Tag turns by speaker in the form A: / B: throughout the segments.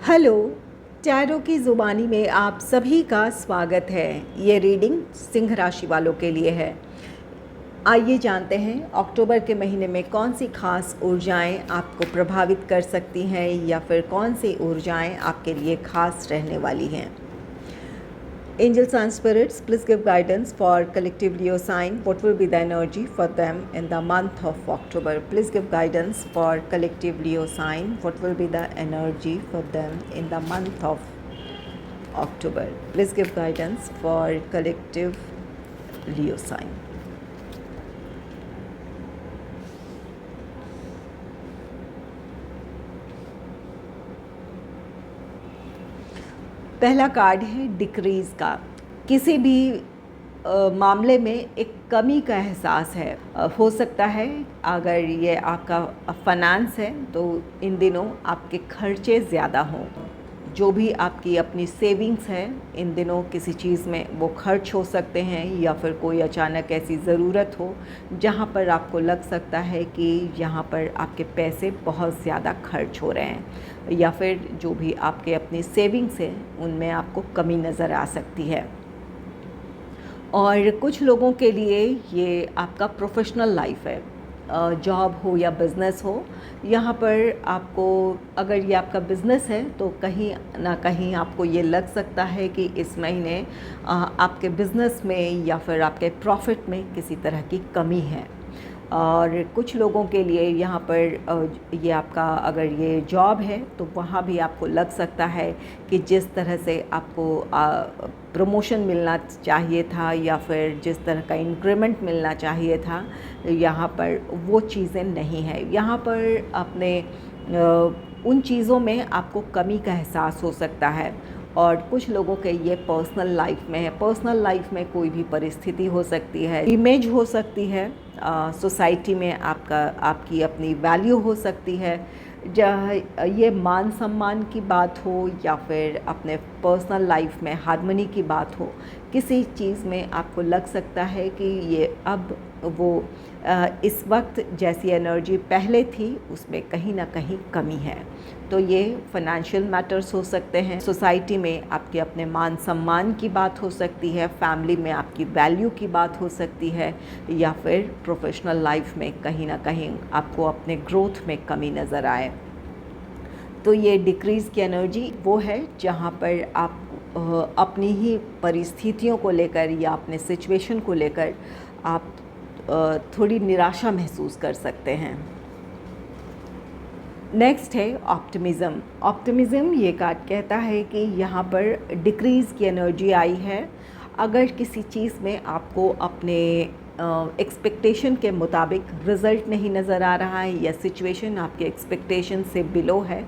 A: Hello. Tarot की ज़ुबानी में आप सभी का स्वागत है। ये रीडिंग सिंह राशि वालों के लिए है। आइए जानते हैं अक्टूबर के महीने में कौन सी खास ऊर्जाएं आपको प्रभावित कर सकती हैं या फिर कौन सी ऊर्जाएं आपके लिए खास रहने वाली हैं। Angels and spirits, please give guidance for collective Leo sign. What will be the energy for them in the month of October? Please give guidance for collective Leo sign. What will be the energy for them in the month of October? Please give guidance for collective Leo sign. पहला card है decrease का। किसी भी मामले में एक कमी का एहसास है। हो सकता है अगर ये आपका फाइनेंस है तो इन दिनों आपके खर्चे ज़्यादा हों। जो भी आपकी अपनी सेविंग्स है इन दिनों किसी चीज़ में वो खर्च हो सकते हैं या फिर कोई अचानक ऐसी ज़रूरत हो जहाँ पर आपको लग सकता है कि यहाँ पर आपके पैसे बहुत ज़्यादा खर्च हो रहे हैं या फिर जो भी आपके अपनी सेविंग्स हैं उनमें आपको कमी नज़र आ सकती है। और कुछ लोगों के लिए ये आपका प्रोफेशनल लाइफ है, जॉब हो या बिज़नेस हो। यहाँ पर आपको अगर ये आपका बिज़नेस है तो कहीं ना कहीं आपको ये लग सकता है कि इस महीने आपके बिज़नेस में या फिर आपके प्रॉफिट में किसी तरह की कमी है। और कुछ लोगों के लिए यहाँ पर ये आपका अगर ये जॉब है तो वहाँ भी आपको लग सकता है कि जिस तरह से आपको प्रमोशन मिलना चाहिए था या फिर जिस तरह का इंक्रीमेंट मिलना चाहिए था यहाँ पर वो चीज़ें नहीं है। यहाँ पर अपने उन चीज़ों में आपको कमी का एहसास हो सकता है। और कुछ लोगों के ये पर्सनल लाइफ में है। पर्सनल लाइफ में कोई भी परिस्थिति हो सकती है, इमेज हो सकती है, सोसाइटी में आपकी अपनी वैल्यू हो सकती है, जहाँ ये मान सम्मान की बात हो या फिर अपने पर्सनल लाइफ में हार्मनी की बात हो। किसी चीज़ में आपको लग सकता है कि ये अब वो इस वक्त जैसी एनर्जी पहले थी उसमें कहीं ना कहीं कमी है। तो ये फाइनेंशियल मैटर्स हो सकते हैं, सोसाइटी में आपके अपने मान सम्मान की बात हो सकती है, फैमिली में आपकी वैल्यू की बात हो सकती है या फिर प्रोफेशनल लाइफ में कहीं ना कहीं आपको अपने ग्रोथ में कमी नज़र आए। तो ये डिक्रीज़ की एनर्जी वो है जहाँ पर आप अपनी ही परिस्थितियों को लेकर या अपने सिचुएशन को लेकर आप थोड़ी निराशा महसूस कर सकते हैं। नेक्स्ट है ऑप्टिमिज़म। ऑप्टिमिज़म ये कार्ड कहता है कि यहाँ पर डिक्रीज़ की एनर्जी आई है। अगर किसी चीज़ में आपको अपने एक्सपेक्टेशन के मुताबिक रिज़ल्ट नहीं नज़र आ रहा है या सिचुएशन आपके एक्सपेक्टेशन से बिलो है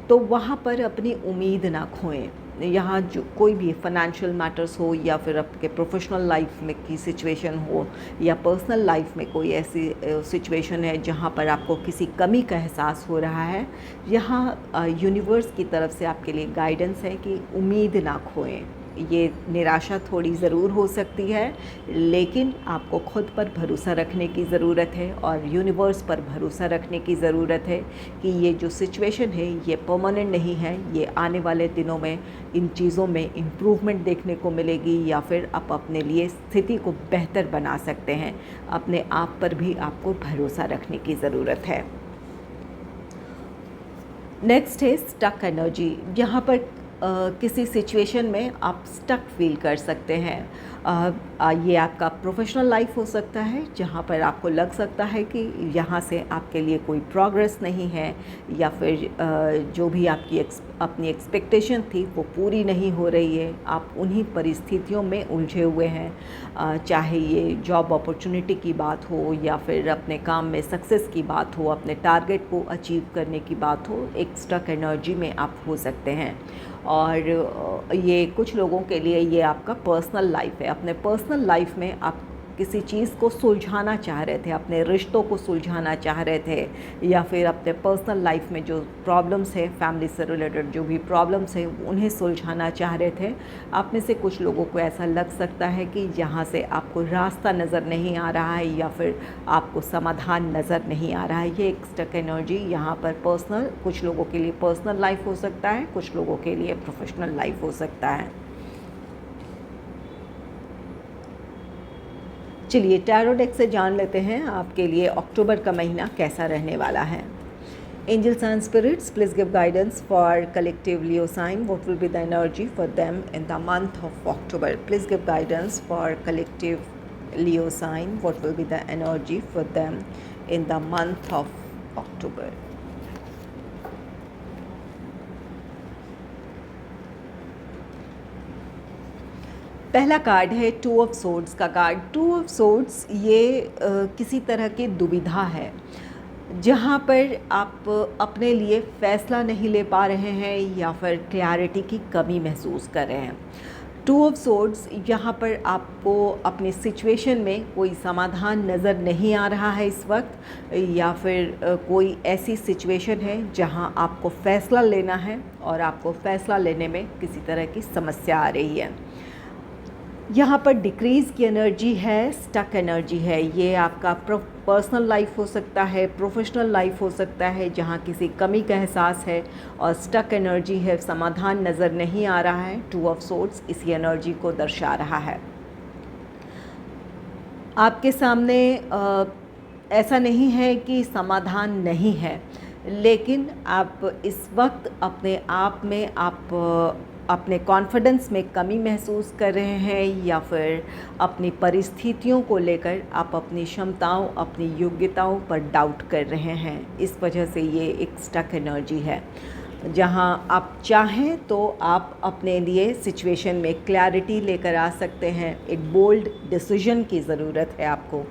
A: तो वहाँ पर अपनी उम्मीद ना खोएं। यहाँ जो कोई भी फाइनेंशियल मैटर्स हो या फिर आपके प्रोफेशनल लाइफ में की सिचुएशन हो या पर्सनल लाइफ में कोई ऐसी सिचुएशन है जहाँ पर आपको किसी कमी का एहसास हो रहा है, यहाँ यूनिवर्स की तरफ से आपके लिए गाइडेंस है कि उम्मीद ना खोएं। ये निराशा थोड़ी ज़रूर हो सकती है लेकिन आपको खुद पर भरोसा रखने की ज़रूरत है और यूनिवर्स पर भरोसा रखने की ज़रूरत है कि ये जो सिचुएशन है ये परमानेंट नहीं है। ये आने वाले दिनों में इन चीज़ों में इम्प्रूवमेंट देखने को मिलेगी या फिर आप अपने लिए स्थिति को बेहतर बना सकते हैं। अपने आप पर भी आपको भरोसा रखने की ज़रूरत है। नेक्स्ट है स्टक एनर्जी। यहाँ पर किसी सिचुएशन में आप स्टक फील कर सकते हैं। ये आपका प्रोफेशनल लाइफ हो सकता है जहाँ पर आपको लग सकता है कि यहाँ से आपके लिए कोई प्रोग्रेस नहीं है या फिर जो भी आपकी अपनी एक्सपेक्टेशन थी वो पूरी नहीं हो रही है। आप उन्हीं परिस्थितियों में उलझे हुए हैं, चाहे ये जॉब अपॉर्चुनिटी की बात हो या फिर अपने काम में सक्सेस की बात हो, अपने टारगेट को अचीव करने की बात हो। एक स्टक एनर्जी में आप हो सकते हैं। और ये कुछ लोगों के लिए ये आपका पर्सनल लाइफ है। अपने पर्सनल लाइफ में आप किसी चीज़ को सुलझाना चाह रहे थे, अपने रिश्तों को सुलझाना चाह रहे थे, या फिर अपने पर्सनल लाइफ में जो प्रॉब्लम्स है, फैमिली से रिलेटेड जो भी प्रॉब्लम्स है उन्हें सुलझाना चाह रहे थे। आप में से कुछ लोगों को ऐसा लग सकता है कि यहाँ से आपको रास्ता नज़र नहीं आ रहा है या फिर आपको समाधान नज़र नहीं आ रहा है। ये एक स्टक एनर्जी यहाँ पर पर्सनल, कुछ लोगों के लिए पर्सनल लाइफ हो सकता है, कुछ लोगों के लिए प्रोफेशनल लाइफ हो सकता है। चलिए टैरो डेक से जान लेते हैं आपके लिए अक्टूबर का महीना कैसा रहने वाला है। Angels and spirits, please give guidance for collective Leo sign. What will be the energy for them in the month of October? Please give guidance for collective Leo sign. What will be the energy for them in the month of October? पहला card है two of swords का card. Two of swords ये किसी तरह की दुविधा है जहाँ पर आप अपने लिए फ़ैसला नहीं ले पा रहे हैं या फिर क्लैरिटी की कमी महसूस कर रहे हैं। टू ऑफ सोर्ड्स यहाँ पर आपको अपनी सिचुएशन में कोई समाधान नज़र नहीं आ रहा है इस वक्त, या फिर कोई ऐसी सिचुएशन है जहाँ आपको फ़ैसला लेना है और आपको फ़ैसला लेने में किसी तरह की समस्या आ रही है। यहाँ पर डिक्रीज़ की एनर्जी है, स्टक एनर्जी है। ये आपका पर्सनल लाइफ हो सकता है, प्रोफेशनल लाइफ हो सकता है, जहाँ किसी कमी का एहसास है और स्टक एनर्जी है, समाधान नज़र नहीं आ रहा है। टू ऑफ सोर्ड्स इसी एनर्जी को दर्शा रहा है। आपके सामने ऐसा नहीं है कि समाधान नहीं है, लेकिन आप इस वक्त अपने आप में अपने कॉन्फिडेंस में कमी महसूस कर रहे हैं, या फिर अपनी परिस्थितियों को लेकर आप अपनी क्षमताओं, अपनी योग्यताओं पर डाउट कर रहे हैं। इस वजह से ये एक स्टक एनर्जी है, जहां आप चाहें तो आप अपने लिए सिचुएशन में क्लैरिटी लेकर आ सकते हैं। एक बोल्ड डिसीजन की ज़रूरत है आपको,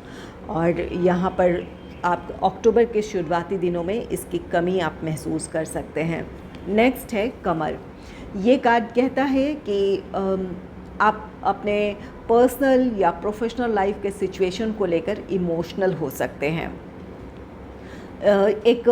A: और यहाँ पर आप अक्टूबर के शुरुआती दिनों में इसकी कमी आप महसूस कर सकते हैं। नेक्स्ट है कमर। ये कार्ड कहता है कि आप अपने पर्सनल या प्रोफेशनल लाइफ के सिचुएशन को लेकर इमोशनल हो सकते हैं। एक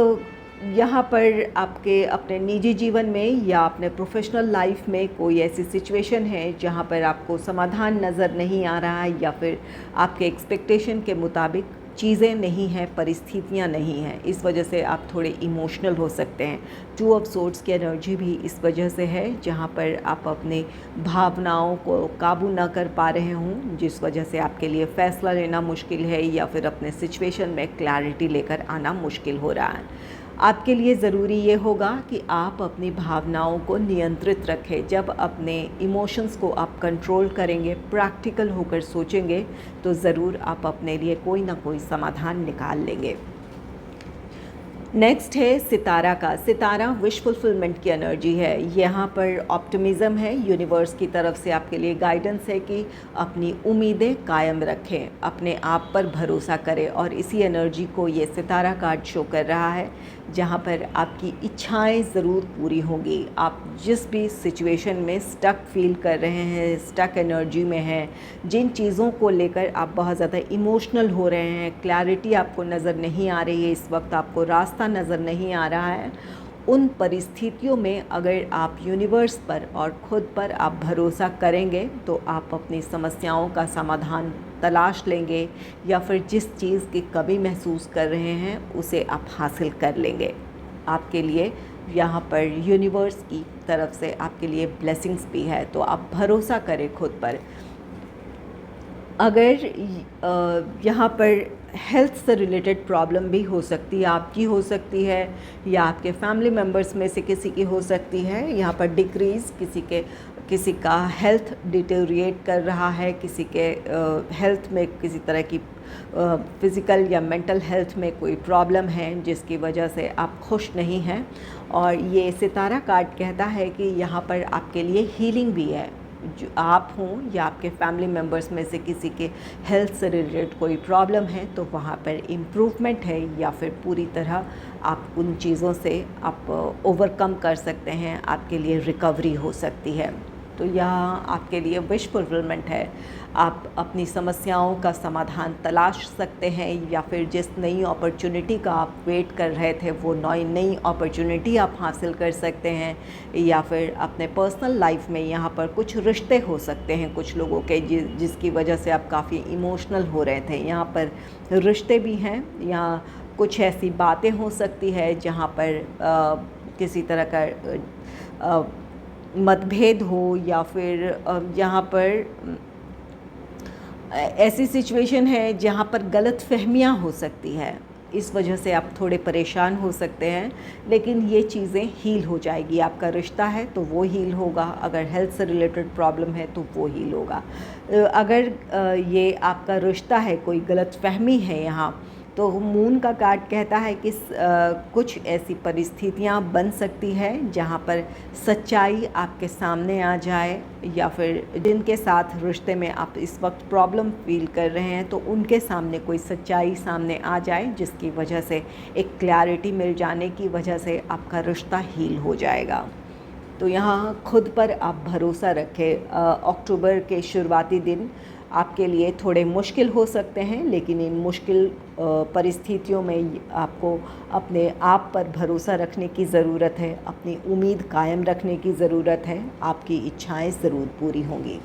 A: यहाँ पर आपके अपने निजी जीवन में या अपने प्रोफेशनल लाइफ में कोई ऐसी सिचुएशन है जहाँ पर आपको समाधान नज़र नहीं आ रहा है, या फिर आपके एक्सपेक्टेशन के मुताबिक चीज़ें नहीं हैं, परिस्थितियाँ नहीं हैं। इस वजह से आप थोड़े इमोशनल हो सकते हैं। टू ऑफ सोर्ड्स की एनर्जी भी इस वजह से है जहाँ पर आप अपने भावनाओं को काबू ना कर पा रहे हों, जिस वजह से आपके लिए फ़ैसला लेना मुश्किल है या फिर अपने सिचुएशन में क्लैरिटी लेकर आना मुश्किल हो रहा है। आपके लिए ज़रूरी ये होगा कि आप अपनी भावनाओं को नियंत्रित रखें। जब अपने इमोशंस को आप कंट्रोल करेंगे, प्रैक्टिकल होकर सोचेंगे, तो ज़रूर आप अपने लिए कोई ना कोई समाधान निकाल लेंगे। नेक्स्ट है सितारा का। सितारा विश फुलफिलमेंट की एनर्जी है। यहाँ पर ऑप्टिमिज़म है, यूनिवर्स की तरफ से आपके लिए गाइडेंस है कि अपनी उम्मीदें कायम रखें, अपने आप पर भरोसा करें, और इसी एनर्जी को ये सितारा कार्ड शो कर रहा है, जहाँ पर आपकी इच्छाएं ज़रूर पूरी होंगी। आप जिस भी सिचुएशन में स्टक फील कर रहे हैं, स्टक एनर्जी में हैं, जिन चीज़ों को लेकर आप बहुत ज़्यादा इमोशनल हो रहे हैं, क्लैरिटी आपको नज़र नहीं आ रही है, इस वक्त आपको रास्ता नज़र नहीं आ रहा है, उन परिस्थितियों में अगर आप यूनिवर्स पर और ख़ुद पर आप भरोसा करेंगे तो आप अपनी समस्याओं का समाधान तलाश लेंगे, या फिर जिस चीज़ की कमी महसूस कर रहे हैं उसे आप हासिल कर लेंगे। आपके लिए यहाँ पर यूनिवर्स की तरफ से आपके लिए ब्लेसिंग्स भी है, तो आप भरोसा करें खुद पर। अगर यहाँ पर हेल्थ से रिलेटेड प्रॉब्लम भी हो सकती है, आपकी हो सकती है या आपके फैमिली मेम्बर्स में से किसी की हो सकती है। यहाँ पर डिक्रीज़, किसी का हेल्थ डिटेरिएट कर रहा है, किसी के हेल्थ में किसी तरह की फ़िज़िकल या मेंटल हेल्थ में कोई प्रॉब्लम है जिसकी वजह से आप खुश नहीं हैं। और ये सितारा कार्ड कहता है कि यहाँ पर आपके लिए हीलिंग भी है। जो आप हों या आपके फैमिली मेम्बर्स में से किसी के हेल्थ से रिलेटेड कोई प्रॉब्लम है तो वहाँ पर इम्प्रूवमेंट है, या फिर पूरी तरह आप उन चीज़ों से आप ओवरकम कर सकते हैं, आपके लिए रिकवरी हो सकती है। तो यहाँ आपके लिए विश फुलफिलमेंट है। आप अपनी समस्याओं का समाधान तलाश सकते हैं, या फिर जिस नई अपॉर्चुनिटी का आप वेट कर रहे थे वो नई अपॉर्चुनिटी आप हासिल कर सकते हैं। या फिर अपने पर्सनल लाइफ में यहाँ पर कुछ रिश्ते हो सकते हैं कुछ लोगों के जिसकी वजह से आप काफ़ी इमोशनल हो रहे थे, यहाँ पर रिश्ते भी हैं। यहाँ कुछ ऐसी बातें हो सकती है जहाँ पर किसी तरह का मतभेद हो, या फिर यहाँ पर ऐसी सिचुएशन है जहाँ पर गलतफहमियाँ हो सकती है। इस वजह से आप थोड़े परेशान हो सकते हैं, लेकिन ये चीज़ें हील हो जाएगी। आपका रिश्ता है तो वो हील होगा, अगर हेल्थ से रिलेटेड प्रॉब्लम है तो वो हील होगा। अगर ये आपका रिश्ता है, कोई गलतफहमी है यहाँ, तो मून का कार्ड कहता है कि कुछ ऐसी परिस्थितियाँ बन सकती है जहाँ पर सच्चाई आपके सामने आ जाए, या फिर जिनके साथ रिश्ते में आप इस वक्त प्रॉब्लम फील कर रहे हैं तो उनके सामने कोई सच्चाई सामने आ जाए, जिसकी वजह से एक क्लैरिटी मिल जाने की वजह से आपका रिश्ता हील हो जाएगा। तो यहाँ खुद पर आप भरोसा रखें। अक्टूबर के शुरुआती दिन आपके लिए थोड़े मुश्किल हो सकते हैं, लेकिन इन मुश्किल परिस्थितियों में आपको अपने आप पर भरोसा रखने की ज़रूरत है, अपनी उम्मीद कायम रखने की ज़रूरत है। आपकी इच्छाएं ज़रूर पूरी होंगी।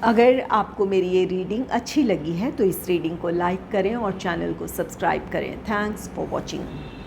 A: अगर आपको मेरी ये रीडिंग अच्छी लगी है तो इस रीडिंग को लाइक करें और चैनल को सब्सक्राइब करें। Thanks for watching.